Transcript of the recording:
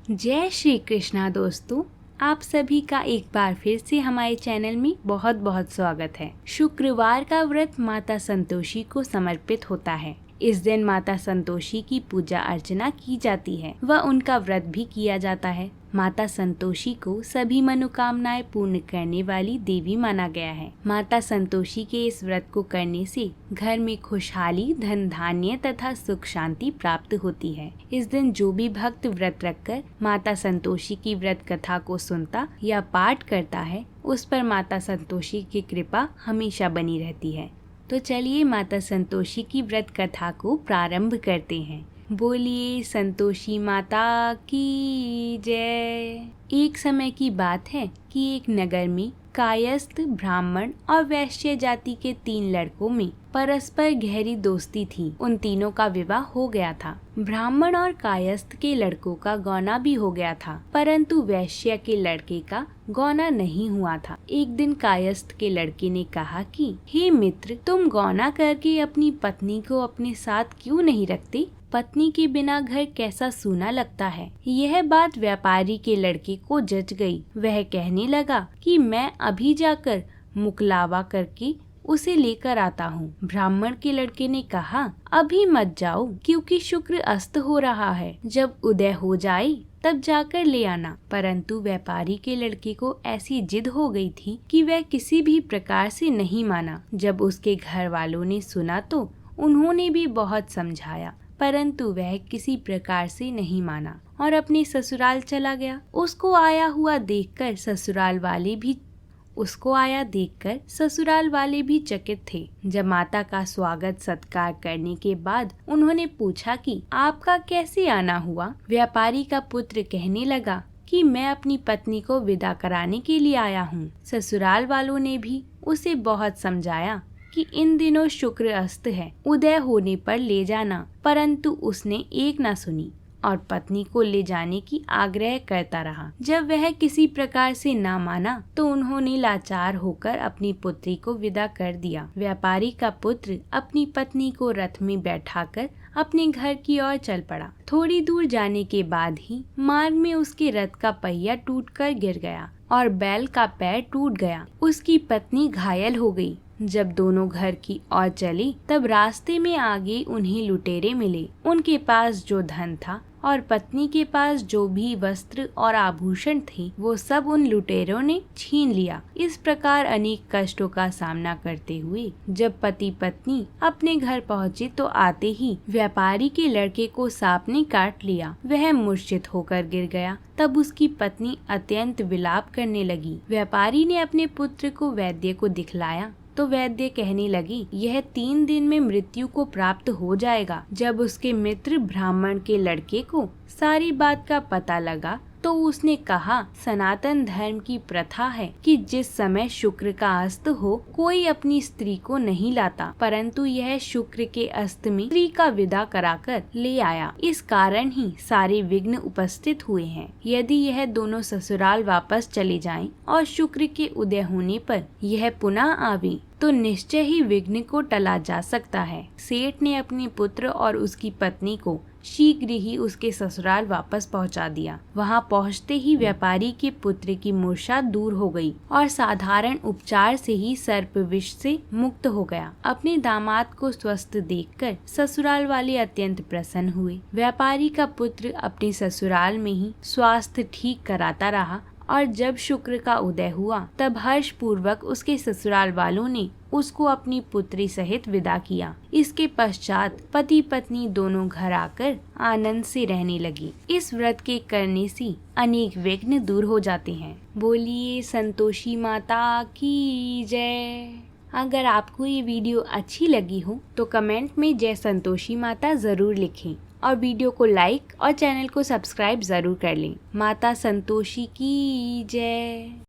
जय श्री कृष्णा दोस्तों, आप सभी का एक बार फिर से हमारे चैनल में बहुत बहुत स्वागत है। शुक्रवार का व्रत माता संतोषी को समर्पित होता है। इस दिन माता संतोषी की पूजा अर्चना की जाती है व उनका व्रत भी किया जाता है। माता संतोषी को सभी मनोकामनाएं पूर्ण करने वाली देवी माना गया है। माता संतोषी के इस व्रत को करने से घर में खुशहाली, धन धान्य तथा सुख शांति प्राप्त होती है। इस दिन जो भी भक्त व्रत रखकर माता संतोषी की व्रत कथा को सुनता या पाठ करता है, उस पर माता संतोषी की कृपा हमेशा बनी रहती है। तो चलिए माता संतोषी की व्रत कथा को प्रारंभ करते हैं। बोलिए संतोषी माता की जय। एक समय की बात है कि एक नगर में कायस्थ, ब्राह्मण और वैश्य जाति के 3 लड़कों में परस्पर गहरी दोस्ती थी। उन तीनों का विवाह हो गया था। ब्राह्मण और कायस्थ के लड़कों का गौना भी हो गया था, परंतु वैश्य के लड़के का गौना नहीं हुआ था। एक दिन कायस्थ के लड़के ने कहा कि हे मित्र, तुम गौना करके अपनी पत्नी को अपने साथ क्यों नहीं रखते? पत्नी के बिना घर कैसा सूना लगता है। यह बात व्यापारी के लड़के को जच गई। वह कहने लगा कि मैं अभी जाकर मुकलावा करके उसे लेकर आता हूँ। ब्राह्मण के लड़के ने कहा, अभी मत जाओ, क्योंकि शुक्र अस्त हो रहा है। जब उदय हो जाए तब जाकर ले आना। परंतु व्यापारी के लड़के को ऐसी जिद हो गई थी कि वह किसी भी प्रकार से नहीं माना। जब उसके घर वालों ने सुना तो उन्होंने भी बहुत समझाया, परंतु वह किसी प्रकार से नहीं माना और अपने ससुराल चला गया। उसको आया देखकर ससुराल वाले भी चकित थे। जब माता का स्वागत सत्कार करने के बाद उन्होंने पूछा कि आपका कैसे आना हुआ? व्यापारी का पुत्र कहने लगा कि मैं अपनी पत्नी को विदा कराने के लिए आया हूँ। ससुराल वालों ने भी उसे बहुत समझाया कि इन दिनों शुक्र अस्त है, उदय होने पर ले जाना, परंतु उसने एक न सुनी और पत्नी को ले जाने की आग्रह करता रहा। जब वह किसी प्रकार से ना माना तो उन्होंने लाचार होकर अपनी पुत्री को विदा कर दिया। व्यापारी का पुत्र अपनी पत्नी को रथ में बैठाकर अपने घर की ओर चल पड़ा। थोड़ी दूर जाने के बाद ही मार्ग में उसके रथ का पहिया टूटकर गिर गया और बैल का पैर टूट गया। उसकी पत्नी घायल हो गई। जब दोनों घर की ओर चली तब रास्ते में आगे उन्हें लुटेरे मिले। उनके पास जो धन था और पत्नी के पास जो भी वस्त्र और आभूषण थे, वो सब उन लुटेरों ने छीन लिया। इस प्रकार अनेक कष्टों का सामना करते हुए जब पति पत्नी अपने घर पहुँचे तो आते ही व्यापारी के लड़के को सांप ने काट लिया। वह मूर्छित होकर गिर गया। तब उसकी पत्नी अत्यंत विलाप करने लगी। व्यापारी ने अपने पुत्र को वैद्य को दिखलाया तो वैद्य कहने लगी, यह 3 दिन में मृत्यु को प्राप्त हो जाएगा। जब उसके मित्र ब्राह्मण के लड़के को सारी बात का पता लगा तो उसने कहा, सनातन धर्म की प्रथा है कि जिस समय शुक्र का अस्त हो कोई अपनी स्त्री को नहीं लाता, परंतु यह शुक्र के अस्त में स्त्री का विदा कराकर ले आया। इस कारण ही सारे विघ्न उपस्थित हुए हैं। यदि यह दोनों ससुराल वापस चले जाएं और शुक्र के उदय होने पर यह पुनः आवे तो निश्चय ही विघ्न को टला जा सकता है। सेठ ने अपने पुत्र और उसकी पत्नी को शीघ्र ही उसके ससुराल वापस पहुंचा दिया। वहां पहुंचते ही व्यापारी के पुत्र की मूर्छा दूर हो गई और साधारण उपचार से ही सर्प विष से मुक्त हो गया। अपने दामाद को स्वस्थ देखकर ससुराल वाले अत्यंत प्रसन्न हुए। व्यापारी का पुत्र अपने ससुराल में ही स्वास्थ्य ठीक कराता रहा और जब शुक्र का उदय हुआ तब हर्ष पूर्वक उसके ससुराल वालों ने उसको अपनी पुत्री सहित विदा किया। इसके पश्चात पति पत्नी दोनों घर आकर आनंद से रहने लगी। इस व्रत के करने से अनेक विघ्न दूर हो जाते हैं। बोलिए संतोषी माता की जय। अगर आपको ये वीडियो अच्छी लगी हो तो कमेंट में जय संतोषी माता जरूर लिखें और वीडियो को लाइक और चैनल को सब्सक्राइब जरूर कर लें। माता संतोषी की जय।